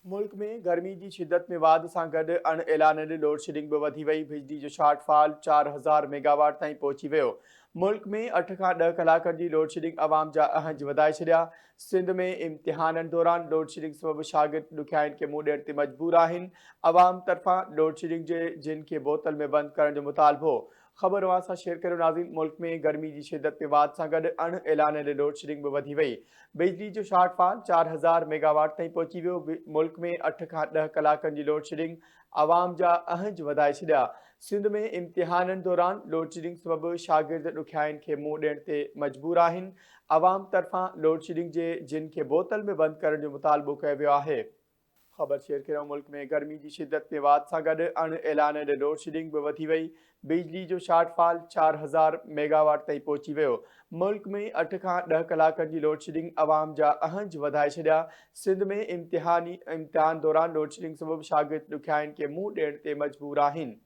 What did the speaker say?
मुल्क में गर्मी की शिदत में वाध सां गॾु अणएलानल लोड शेडिंग भी वधी वई। बिजली जो शॉर्टफॉल 4000 मेगावाट ताईं पहुची वियो। मुल्क में 8 खां 10 कलाकनि जी लोड शेडिंग आवाम जा अहंज वधाए छॾिया। सिंध में इम्तिहाननि दौरान लोड शेडिंग सबबि शागिर्द ॾुखियाईनि खे मुंहुं ॾियण ते मजबूर आहिनि। अवाम तरफ़ां लोड शेडिंग जे जिन खे बोतल में बंदि करण जो मुतालबो। ख़बर सां शेयर करियो नाज़रीन। मुल्क में गर्मी की शिदत में वाध सां गॾु अणएलानल लोड शेडिंग भी वधी वई। बिजली जो शॉर्टफॉल 4000 मेगावाट ताईं पहुची वियो। मुल्क में 8 खां 10 कलाकनि जी लोड शेडिंग आवाम जा अहंज वधाए छॾिया। सिंध में इम्तिहाननि दौरान लोड शेडिंग सबबि शागिर्द ॾुखियाईनि खे मुंहुं ॾियण ते मजबूर आहिनि। अवाम तरफ़ां लोड शेडिंग जे जिन खे बोतल में बंदि करण जो मुतालबो कयो वियो आहे। ख़बर शेयर करियो। मुल्क में गर्मी की शिदत में वाध सां गॾु अणएलानल लोड शेडिंग भी वधी वई। बिजली जो शॉर्टफॉल 4000 मेगावाट ताईं पहुची वियो। मुल्क में 8 खां 10 कलाकनि जी लोड शेडिंग आवाम जा अहंज वधाए छॾिया। सिंध में इम्तिहान दौरान लोड शेडिंग सबबि शागिर्द ॾुखियाईनि खे मुंहुं ॾियण ते मजबूर आहिनि।